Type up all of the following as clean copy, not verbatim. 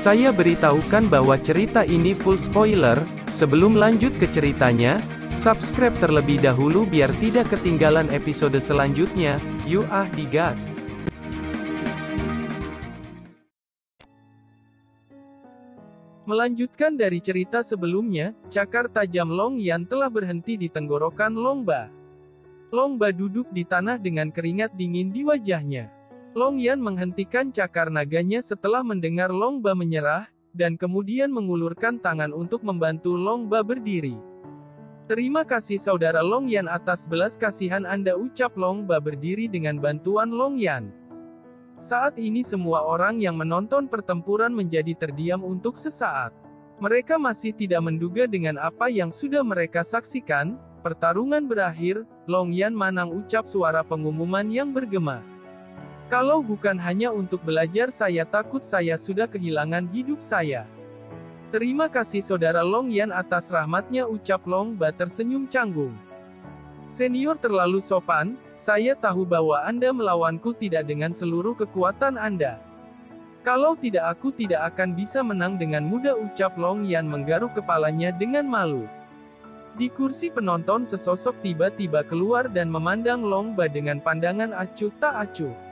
Saya beritahukan bahwa cerita ini full spoiler. Sebelum lanjut ke ceritanya, subscribe terlebih dahulu biar tidak ketinggalan episode selanjutnya. Yuk digas! Melanjutkan dari cerita sebelumnya, cakar tajam Long Yan telah berhenti di tenggorokan Long Ba. Long Ba duduk di tanah dengan keringat dingin di wajahnya. Long Yan menghentikan cakar naganya setelah mendengar Long Ba menyerah, dan kemudian mengulurkan tangan untuk membantu Long Ba berdiri. Terima kasih saudara Long Yan atas belas kasihan Anda, ucap Long Ba berdiri dengan bantuan Long Yan. Saat ini semua orang yang menonton pertempuran menjadi terdiam untuk sesaat. Mereka masih tidak menduga dengan apa yang sudah mereka saksikan. Pertarungan berakhir, Long Yan menang, ucap suara pengumuman yang bergema. Kalau bukan hanya untuk belajar, saya takut saya sudah kehilangan hidup saya. Terima kasih saudara Long Yan atas rahmatnya, ucap Long Ba tersenyum canggung. Senior terlalu sopan, saya tahu bahwa Anda melawanku tidak dengan seluruh kekuatan Anda. Kalau tidak, aku tidak akan bisa menang dengan mudah, ucap Long Yan menggaruk kepalanya dengan malu. Di kursi penonton sesosok tiba-tiba keluar dan memandang Long Ba dengan pandangan acuh tak acuh.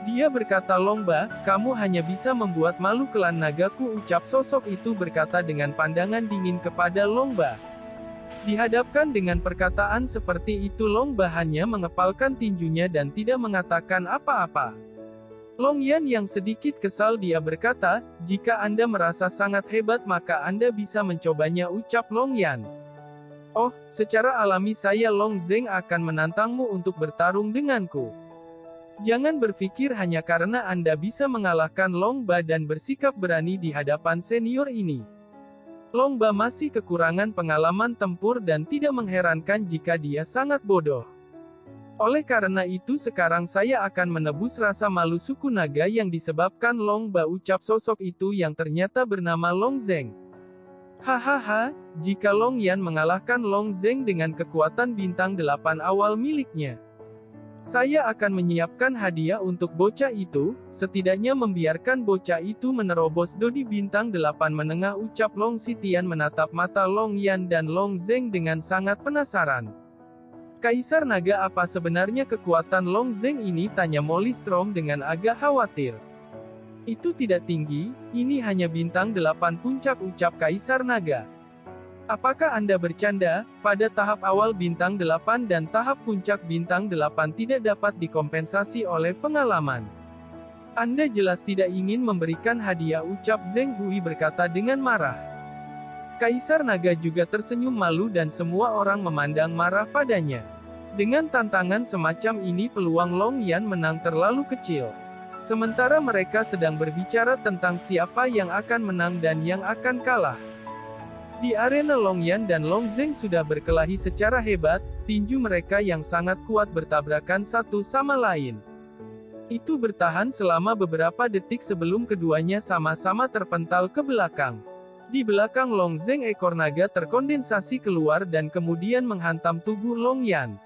Dia berkata, Long Ba, kamu hanya bisa membuat malu klan nagaku, ucap sosok itu berkata dengan pandangan dingin kepada Long Ba. Dihadapkan dengan perkataan seperti itu, Long Ba hanya mengepalkan tinjunya dan tidak mengatakan apa-apa. Long Yan yang sedikit kesal, dia berkata, jika Anda merasa sangat hebat maka Anda bisa mencobanya, ucap Long Yan. Oh, secara alami saya Long Zeng akan menantangmu untuk bertarung denganku. Jangan berpikir hanya karena Anda bisa mengalahkan Long Ba dan bersikap berani di hadapan senior ini. Long Ba masih kekurangan pengalaman tempur dan tidak mengherankan jika dia sangat bodoh. Oleh karena itu sekarang saya akan menebus rasa malu suku naga yang disebabkan Long Ba, ucap sosok itu yang ternyata bernama Long Zeng. Hahaha, jika Long Yan mengalahkan Long Zeng dengan kekuatan bintang 8 awal miliknya, saya akan menyiapkan hadiah untuk bocah itu, setidaknya membiarkan bocah itu menerobos dodi bintang 8 menengah, ucap Long Sitian menatap mata Long Yan dan Long Zeng dengan sangat penasaran. Kaisar Naga, apa sebenarnya kekuatan Long Zeng ini, tanya Molly Strom dengan agak khawatir. Itu tidak tinggi, ini hanya bintang 8 puncak, ucap Kaisar Naga. Apakah Anda bercanda? Pada tahap awal bintang 8 dan tahap puncak bintang 8 tidak dapat dikompensasi oleh pengalaman. Anda jelas tidak ingin memberikan hadiah, ucap Zheng Hui berkata dengan marah. Kaisar Naga juga tersenyum malu dan semua orang memandang marah padanya. Dengan tantangan semacam ini peluang Long Yan menang terlalu kecil. Sementara mereka sedang berbicara tentang siapa yang akan menang dan yang akan kalah. Di arena Long Yan dan Long Zeng sudah berkelahi secara hebat, tinju mereka yang sangat kuat bertabrakan satu sama lain. Itu bertahan selama beberapa detik sebelum keduanya sama-sama terpental ke belakang. Di belakang Long Zeng ekor naga terkondensasi keluar dan kemudian menghantam tubuh Long Yan.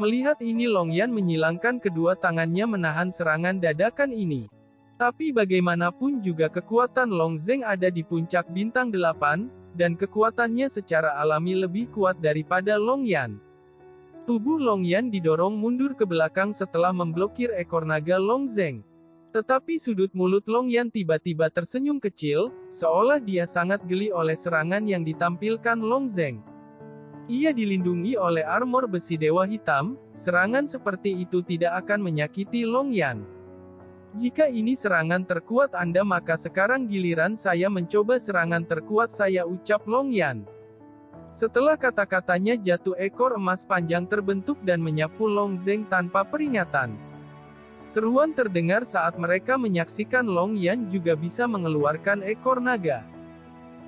Melihat ini Long Yan menyilangkan kedua tangannya menahan serangan dadakan ini. Tapi bagaimanapun juga kekuatan Long Zeng ada di puncak bintang 8, dan kekuatannya secara alami lebih kuat daripada Long Yan. Tubuh Long Yan didorong mundur ke belakang setelah memblokir ekor naga Long Zeng. Tetapi sudut mulut Long Yan tiba-tiba tersenyum kecil, seolah dia sangat geli oleh serangan yang ditampilkan Long Zeng. Ia dilindungi oleh armor besi Dewa Hitam, serangan seperti itu tidak akan menyakiti Long Yan. Jika ini serangan terkuat Anda maka sekarang giliran saya mencoba serangan terkuat saya, ucap Long Yan. Setelah kata-katanya jatuh ekor emas panjang terbentuk dan menyapu Long Zeng tanpa peringatan. Seruan terdengar saat mereka menyaksikan Long Yan juga bisa mengeluarkan ekor naga.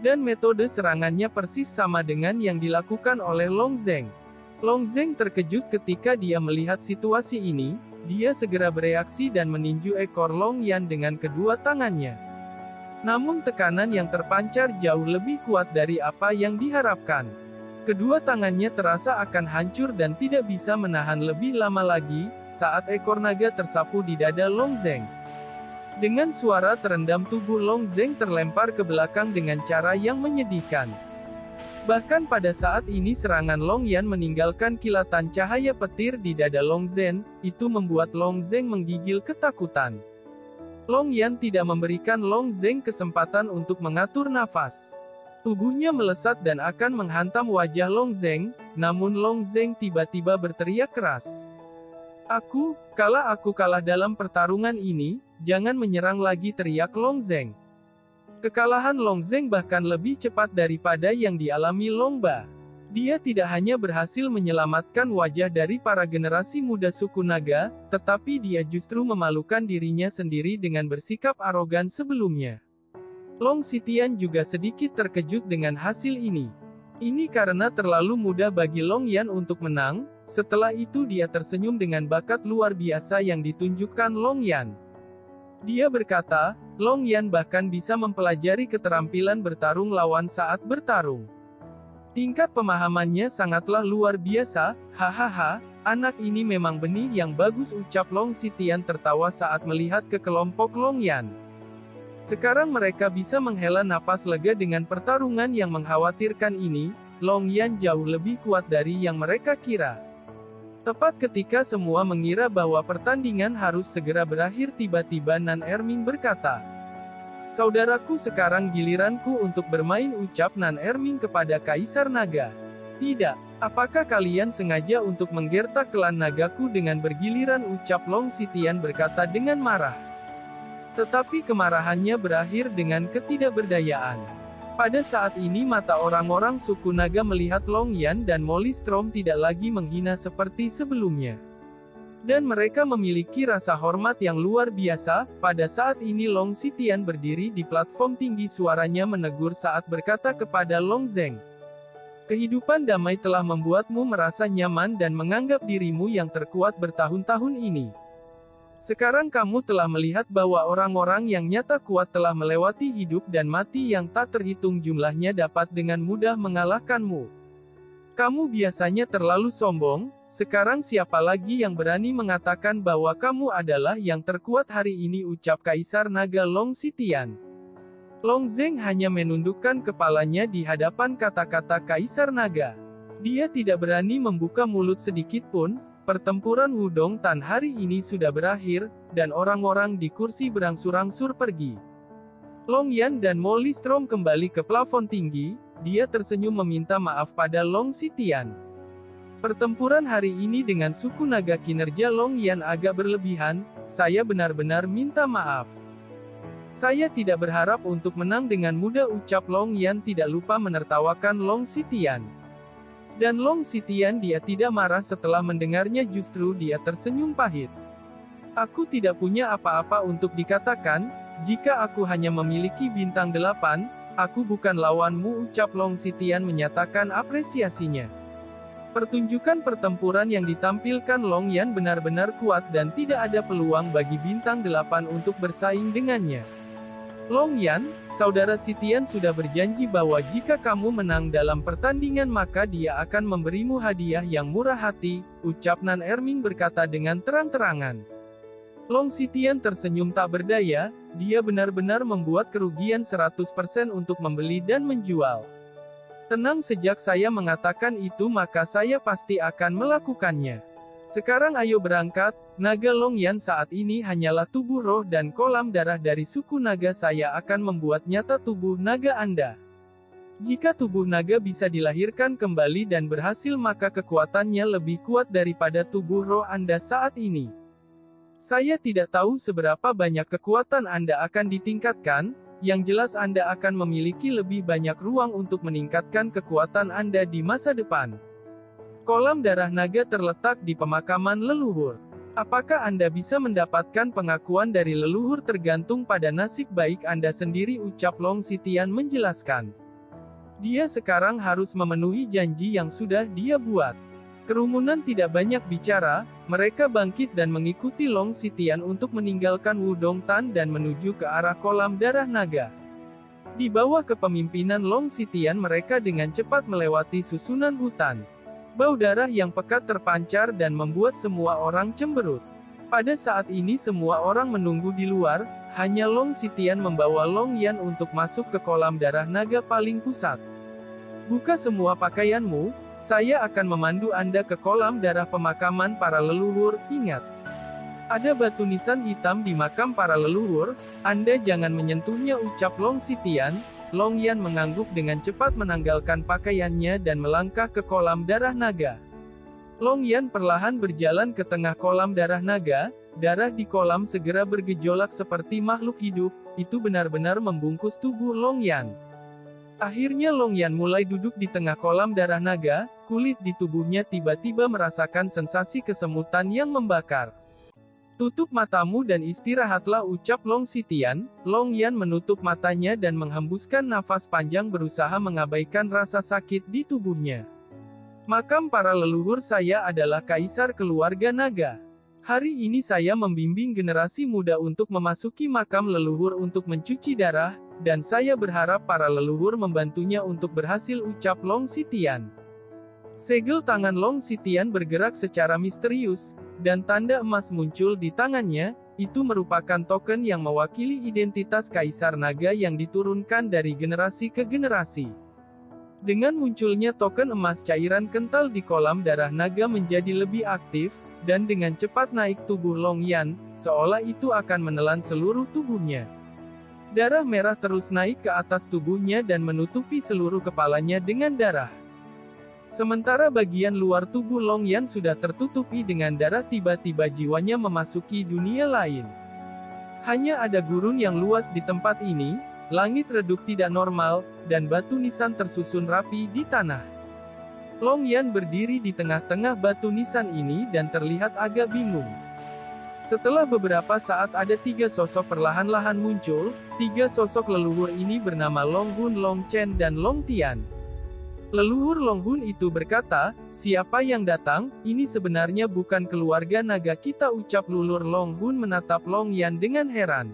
Dan metode serangannya persis sama dengan yang dilakukan oleh Long Zeng. Long Zeng terkejut ketika dia melihat situasi ini. Dia segera bereaksi dan meninju ekor Long Yan dengan kedua tangannya. Namun tekanan yang terpancar jauh lebih kuat dari apa yang diharapkan. Kedua tangannya terasa akan hancur dan tidak bisa menahan lebih lama lagi, saat ekor naga tersapu di dada Long Zeng. Dengan suara terendam tubuh Long Zeng terlempar ke belakang dengan cara yang menyedihkan. Bahkan pada saat ini serangan Long Yan meninggalkan kilatan cahaya petir di dada Long Zeng, itu membuat Long Zeng menggigil ketakutan. Long Yan tidak memberikan Long Zeng kesempatan untuk mengatur nafas. Tubuhnya melesat dan akan menghantam wajah Long Zeng, namun Long Zeng tiba-tiba berteriak keras. Aku kalah dalam pertarungan ini, jangan menyerang lagi, teriak Long Zeng. Kekalahan Long Zeng bahkan lebih cepat daripada yang dialami Long Ba. Dia tidak hanya berhasil menyelamatkan wajah dari para generasi muda suku naga, tetapi dia justru memalukan dirinya sendiri dengan bersikap arogan sebelumnya. Long Xitian juga sedikit terkejut dengan hasil ini. Ini karena terlalu mudah bagi Long Yan untuk menang. Setelah itu dia tersenyum dengan bakat luar biasa yang ditunjukkan Long Yan. Dia berkata, Long Yan bahkan bisa mempelajari keterampilan bertarung lawan saat bertarung. Tingkat pemahamannya sangatlah luar biasa, hahaha, anak ini memang benih yang bagus, ucap Long Xitian tertawa saat melihat ke kelompok Long Yan. Sekarang mereka bisa menghela napas lega dengan pertarungan yang mengkhawatirkan ini. Long Yan jauh lebih kuat dari yang mereka kira. Tepat ketika semua mengira bahwa pertandingan harus segera berakhir, tiba-tiba Nan Erming berkata, "Saudaraku, sekarang giliranku untuk bermain," ucap Nan Erming kepada Kaisar Naga. "Tidak, apakah kalian sengaja untuk menggertak klan nagaku dengan bergiliran?" ucap Long Xitian berkata dengan marah. Tetapi kemarahannya berakhir dengan ketidakberdayaan. Pada saat ini mata orang-orang suku naga melihat Long Yan dan Molly Strom tidak lagi menghina seperti sebelumnya. Dan mereka memiliki rasa hormat yang luar biasa. Pada saat ini Long Xitian berdiri di platform tinggi, suaranya menegur saat berkata kepada Long Zeng. "Kehidupan damai telah membuatmu merasa nyaman dan menganggap dirimu yang terkuat bertahun-tahun ini. Sekarang kamu telah melihat bahwa orang-orang yang nyata kuat telah melewati hidup dan mati yang tak terhitung jumlahnya dapat dengan mudah mengalahkanmu. Kamu biasanya terlalu sombong, sekarang siapa lagi yang berani mengatakan bahwa kamu adalah yang terkuat hari ini?" ucap Kaisar Naga Long Xitian. Long Zeng hanya menundukkan kepalanya di hadapan kata-kata Kaisar Naga. Dia tidak berani membuka mulut sedikit pun. Pertempuran Wudong Tan hari ini sudah berakhir, dan orang-orang di kursi berangsur-angsur pergi. Long Yan dan Molly Strom kembali ke plafon tinggi. Dia tersenyum meminta maaf pada Long Xitian. "Pertempuran hari ini dengan suku naga," kinerja Long Yan agak berlebihan, "saya benar-benar minta maaf. Saya tidak berharap untuk menang dengan mudah," ucap Long Yan tidak lupa menertawakan Long Xitian. Dan Long Xitian dia tidak marah setelah mendengarnya, justru dia tersenyum pahit. "Aku tidak punya apa-apa untuk dikatakan, jika aku hanya memiliki bintang 8, aku bukan lawanmu," ucap Long Xitian menyatakan apresiasinya. Pertunjukan pertempuran yang ditampilkan Long Yan benar-benar kuat dan tidak ada peluang bagi bintang 8 untuk bersaing dengannya. "Long Yan, saudara Xitian sudah berjanji bahwa jika kamu menang dalam pertandingan maka dia akan memberimu hadiah yang murah hati," ucap Nan Erming berkata dengan terang-terangan. Long Xitian tersenyum tak berdaya, dia benar-benar membuat kerugian 100% untuk membeli dan menjual. "Tenang, sejak saya mengatakan itu maka saya pasti akan melakukannya. Sekarang ayo berangkat." Naga Long Yan saat ini hanyalah tubuh roh dan kolam darah dari suku naga. "Saya akan membuat nyata tubuh naga Anda. Jika tubuh naga bisa dilahirkan kembali dan berhasil maka kekuatannya lebih kuat daripada tubuh roh Anda saat ini. Saya tidak tahu seberapa banyak kekuatan Anda akan ditingkatkan, yang jelas Anda akan memiliki lebih banyak ruang untuk meningkatkan kekuatan Anda di masa depan." Kolam darah naga terletak di pemakaman leluhur. Apakah Anda bisa mendapatkan pengakuan dari leluhur tergantung pada nasib baik Anda sendiri, ucap Long Xitian menjelaskan. Dia sekarang harus memenuhi janji yang sudah dia buat. Kerumunan tidak banyak bicara, mereka bangkit dan mengikuti Long Xitian untuk meninggalkan Wudong Tan dan menuju ke arah kolam darah naga. Di bawah kepemimpinan Long Xitian mereka dengan cepat melewati susunan hutan. Bau darah yang pekat terpancar dan membuat semua orang cemberut. Pada saat ini semua orang menunggu di luar, Hanya Long Xitian membawa Long Yan untuk masuk ke kolam darah naga paling pusat. Buka semua pakaianmu, saya akan memandu Anda ke kolam darah pemakaman para leluhur. Ingat, ada batu nisan hitam di makam para leluhur, Anda jangan menyentuhnya, ucap Long Xitian. Long Yan mengangguk dengan cepat menanggalkan pakaiannya dan melangkah ke kolam darah naga. Long Yan perlahan berjalan ke tengah kolam darah naga. Darah di kolam segera bergejolak seperti makhluk hidup, itu benar-benar membungkus tubuh Long Yan. Akhirnya Long Yan mulai duduk di tengah kolam darah naga, kulit di tubuhnya tiba-tiba merasakan sensasi kesemutan yang membakar. Tutup matamu dan istirahatlah, ucap Long Xitian. Long Yan menutup matanya dan menghembuskan nafas panjang berusaha mengabaikan rasa sakit di tubuhnya. Makam para leluhur saya adalah kaisar keluarga naga. Hari ini saya membimbing generasi muda untuk memasuki makam leluhur untuk mencuci darah, dan saya berharap para leluhur membantunya untuk berhasil, ucap Long Xitian. Segel tangan Long Xitian bergerak secara misterius, dan tanda emas muncul di tangannya, itu merupakan token yang mewakili identitas kaisar naga yang diturunkan dari generasi ke generasi. Dengan munculnya token emas, cairan kental di kolam darah naga menjadi lebih aktif, dan dengan cepat naik tubuh Long Yan, seolah itu akan menelan seluruh tubuhnya. Darah merah terus naik ke atas tubuhnya dan menutupi seluruh kepalanya dengan darah. Sementara bagian luar tubuh Long Yan sudah tertutupi dengan darah, tiba-tiba jiwanya memasuki dunia lain. Hanya ada gurun yang luas di tempat ini, langit redup tidak normal, dan batu nisan tersusun rapi di tanah. Long Yan berdiri di tengah-tengah batu nisan ini dan terlihat agak bingung. Setelah beberapa saat ada 3 sosok perlahan-lahan muncul, 3 sosok leluhur ini bernama Long Hun, Long Chen, dan Long Tian. Leluhur Long Hun itu berkata, "Siapa yang datang? Ini sebenarnya bukan keluarga naga kita," ucap leluhur Long Hun menatap Long Yan dengan heran.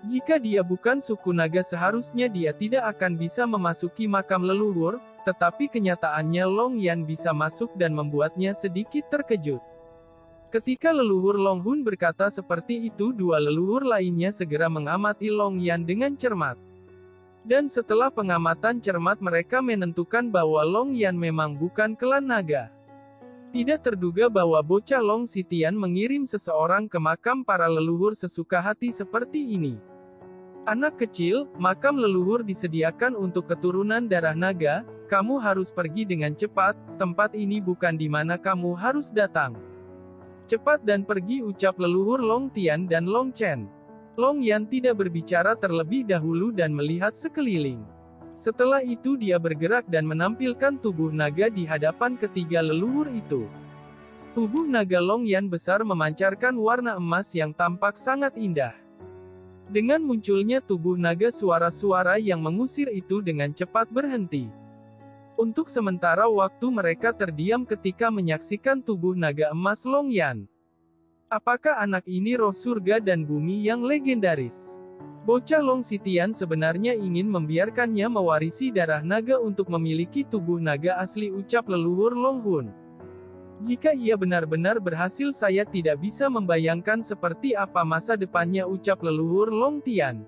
Jika dia bukan suku naga seharusnya dia tidak akan bisa memasuki makam leluhur, tetapi kenyataannya Long Yan bisa masuk dan membuatnya sedikit terkejut. Ketika leluhur Long Hun berkata seperti itu, 2 leluhur lainnya segera mengamati Long Yan dengan cermat. Dan setelah pengamatan cermat mereka menentukan bahwa Long Yan memang bukan klan naga. Tidak terduga bahwa bocah Long Xitian mengirim seseorang ke makam para leluhur sesuka hati seperti ini. Anak kecil, makam leluhur disediakan untuk keturunan darah naga, kamu harus pergi dengan cepat, tempat ini bukan di mana kamu harus datang. Cepat dan pergi, ucap leluhur Long Tian dan Long Chen. Long Yan tidak berbicara terlebih dahulu dan melihat sekeliling. Setelah itu dia bergerak dan menampilkan tubuh naga di hadapan ketiga leluhur itu. Tubuh naga Long Yan besar memancarkan warna emas yang tampak sangat indah. Dengan munculnya tubuh naga, suara-suara yang mengusir itu dengan cepat berhenti. Untuk sementara waktu mereka terdiam ketika menyaksikan tubuh naga emas Long Yan. Apakah anak ini roh surga dan bumi yang legendaris? Bocah Long Xitian sebenarnya ingin membiarkannya mewarisi darah naga untuk memiliki tubuh naga asli, ucap leluhur Long Hun. Jika ia benar-benar berhasil, saya tidak bisa membayangkan seperti apa masa depannya, ucap leluhur Long Tian.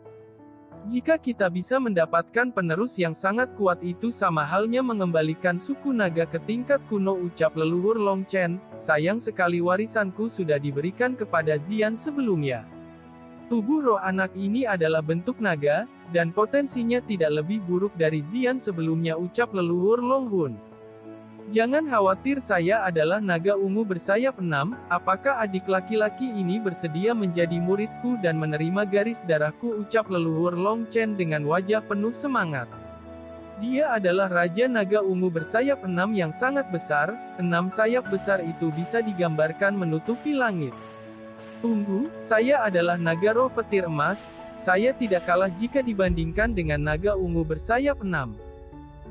Jika kita bisa mendapatkan penerus yang sangat kuat, itu sama halnya mengembalikan suku naga ke tingkat kuno, ucap leluhur Long Chen. Sayang sekali warisanku sudah diberikan kepada Xian sebelumnya. Tubuh roh anak ini adalah bentuk naga, dan potensinya tidak lebih buruk dari Xian sebelumnya, ucap leluhur Long Hun. Jangan khawatir, saya adalah naga ungu bersayap 6, apakah adik laki-laki ini bersedia menjadi muridku dan menerima garis darahku, ucap leluhur Long Chen dengan wajah penuh semangat. Dia adalah Raja Naga Ungu bersayap 6 yang sangat besar, 6 sayap besar itu bisa digambarkan menutupi langit. Tunggu, saya adalah naga roh petir emas, saya tidak kalah jika dibandingkan dengan naga ungu bersayap 6.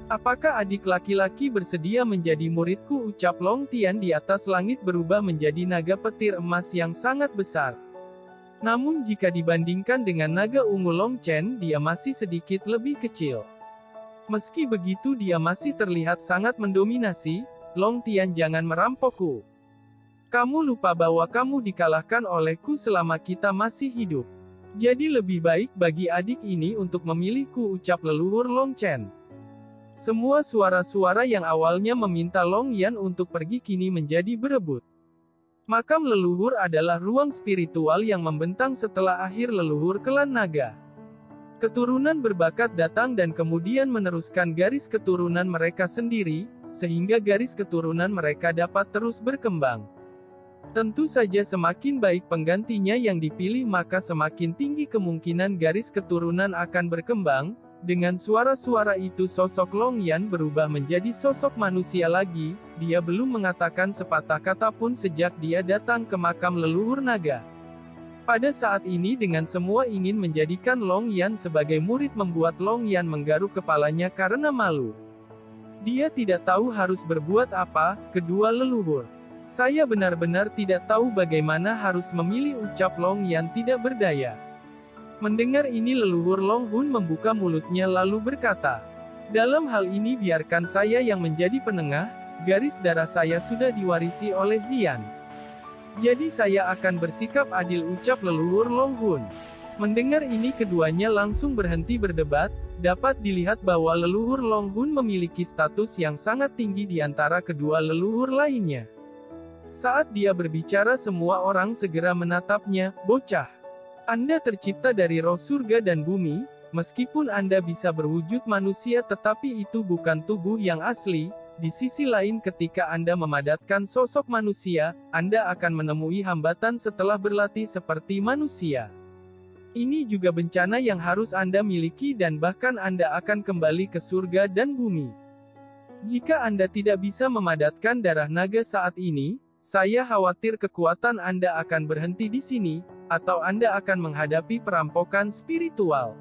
Apakah adik laki-laki bersedia menjadi muridku, ucap Long Tian. Di atas langit berubah menjadi naga petir emas yang sangat besar. Namun jika dibandingkan dengan naga ungu Long Chen, dia masih sedikit lebih kecil. Meski begitu dia masih terlihat sangat mendominasi. Long Tian, jangan merampokku. Kamu lupa bahwa kamu dikalahkan olehku selama kita masih hidup. Jadi lebih baik bagi adik ini untuk memilihku, ucap leluhur Long Chen. Semua suara-suara yang awalnya meminta Long Yan untuk pergi kini menjadi berebut. Makam leluhur adalah ruang spiritual yang membentang setelah akhir leluhur klan naga. Keturunan berbakat datang dan kemudian meneruskan garis keturunan mereka sendiri, sehingga garis keturunan mereka dapat terus berkembang. Tentu saja semakin baik penggantinya yang dipilih maka semakin tinggi kemungkinan garis keturunan akan berkembang. Dengan suara-suara itu sosok Long Yan berubah menjadi sosok manusia lagi, dia belum mengatakan sepatah kata pun sejak dia datang ke makam leluhur naga. Pada saat ini dengan semua ingin menjadikan Long Yan sebagai murid membuat Long Yan menggaruk kepalanya karena malu. Dia tidak tahu harus berbuat apa, kedua leluhur. Saya benar-benar tidak tahu bagaimana harus memilih, ucap Long Yan tidak berdaya. Mendengar ini leluhur Long Hun membuka mulutnya lalu berkata, dalam hal ini biarkan saya yang menjadi penengah, garis darah saya sudah diwarisi oleh Zian. Jadi saya akan bersikap adil, ucap leluhur Long Hun. Mendengar ini keduanya langsung berhenti berdebat, dapat dilihat bahwa leluhur Long Hun memiliki status yang sangat tinggi di antara kedua leluhur lainnya. Saat dia berbicara semua orang segera menatapnya, bocah. Anda tercipta dari roh surga dan bumi, meskipun Anda bisa berwujud manusia tetapi itu bukan tubuh yang asli. Di sisi lain ketika Anda memadatkan sosok manusia, Anda akan menemui hambatan setelah berlatih seperti manusia. Ini juga bencana yang harus Anda miliki dan bahkan Anda akan kembali ke surga dan bumi. Jika Anda tidak bisa memadatkan darah naga saat ini, saya khawatir kekuatan Anda akan berhenti di sini, atau Anda akan menghadapi perampokan spiritual.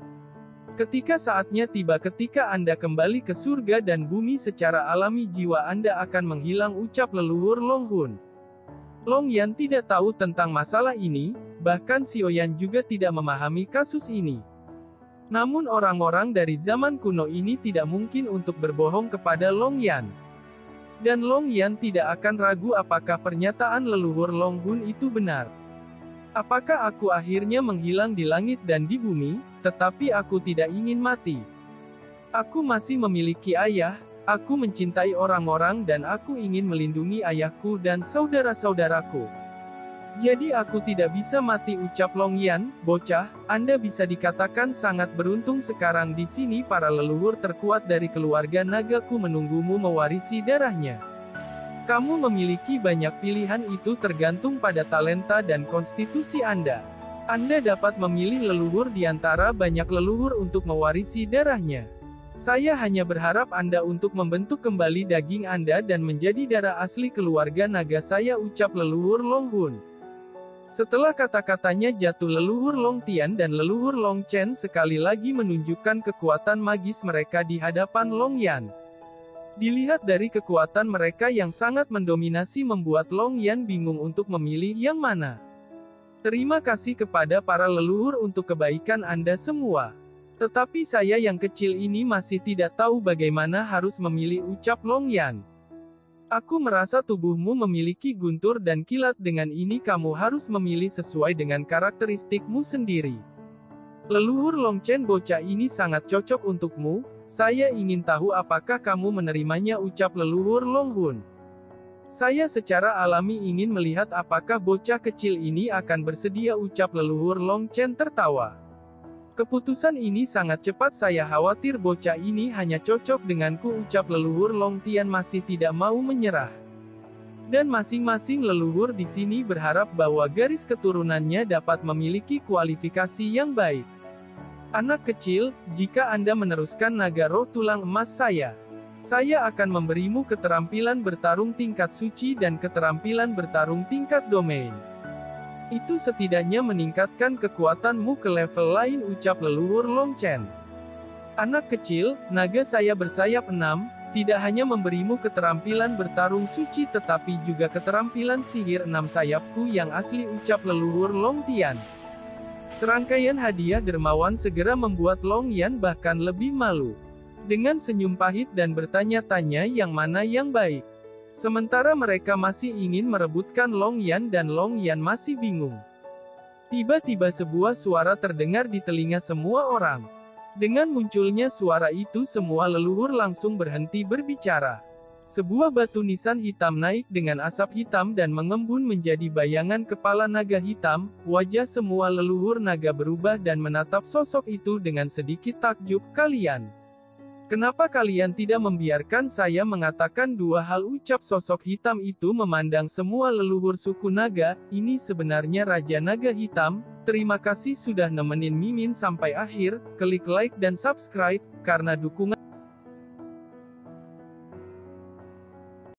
Ketika saatnya tiba ketika Anda kembali ke surga dan bumi secara alami jiwa Anda akan menghilang, ucap leluhur Long Hun. Long Yan tidak tahu tentang masalah ini, bahkan Xiaoyan juga tidak memahami kasus ini. Namun orang-orang dari zaman kuno ini tidak mungkin untuk berbohong kepada Long Yan. Dan Long Yan tidak akan ragu apakah pernyataan leluhur Long Hun itu benar. Apakah aku akhirnya menghilang di langit dan di bumi, tetapi aku tidak ingin mati. Aku masih memiliki ayah, aku mencintai orang-orang dan aku ingin melindungi ayahku dan saudara-saudaraku. Jadi aku tidak bisa mati, ucap Long Yan, bocah, Anda bisa dikatakan sangat beruntung sekarang di sini para leluhur terkuat dari keluarga nagaku menunggumu mewarisi darahnya. Kamu memiliki banyak pilihan, itu tergantung pada talenta dan konstitusi Anda. Anda dapat memilih leluhur di antara banyak leluhur untuk mewarisi darahnya. Saya hanya berharap Anda untuk membentuk kembali daging Anda dan menjadi darah asli keluarga naga saya, ucap leluhur Long Hun. Setelah kata-katanya jatuh, leluhur Long Tian dan leluhur Long Chen sekali lagi menunjukkan kekuatan magis mereka di hadapan Long Yan. Dilihat dari kekuatan mereka yang sangat mendominasi membuat Long Yan bingung untuk memilih yang mana. Terima kasih kepada para leluhur untuk kebaikan Anda semua. Tetapi saya yang kecil ini masih tidak tahu bagaimana harus memilih, ucap Long Yan. Aku merasa tubuhmu memiliki guntur dan kilat, dengan ini kamu harus memilih sesuai dengan karakteristikmu sendiri. Leluhur Long Chen, bocah ini sangat cocok untukmu. Saya ingin tahu apakah kamu menerimanya, ucap leluhur Long Hun. Saya secara alami ingin melihat apakah bocah kecil ini akan bersedia, ucap leluhur Long Chen tertawa. Keputusan ini sangat cepat, saya khawatir bocah ini hanya cocok denganku, ucap leluhur Long Tian masih tidak mau menyerah. Dan masing-masing leluhur di sini berharap bahwa garis keturunannya dapat memiliki kualifikasi yang baik. Anak kecil, jika Anda meneruskan naga roh tulang emas saya akan memberimu keterampilan bertarung tingkat suci dan keterampilan bertarung tingkat domain. Itu setidaknya meningkatkan kekuatanmu ke level lain, ucap leluhur Long Chen. Anak kecil, naga saya bersayap 6, tidak hanya memberimu keterampilan bertarung suci tetapi juga keterampilan sihir 6 sayapku yang asli, ucap leluhur Long Tian. Serangkaian hadiah dermawan segera membuat Long Yan bahkan lebih malu. Dengan senyum pahit dan bertanya-tanya yang mana yang baik. Sementara mereka masih ingin merebutkan Long Yan dan Long Yan masih bingung. Tiba-tiba sebuah suara terdengar di telinga semua orang. Dengan munculnya suara itu semua leluhur langsung berhenti berbicara. Sebuah batu nisan hitam naik dengan asap hitam dan mengembun menjadi bayangan kepala naga hitam. Wajah semua leluhur naga berubah dan menatap sosok itu dengan sedikit takjub. Kalian, kenapa kalian tidak membiarkan saya mengatakan dua hal? Ucap sosok hitam itu memandang semua leluhur suku naga. Ini sebenarnya Raja Naga Hitam. Terima kasih sudah nemenin Mimin sampai akhir. Klik like dan subscribe, karena dukungan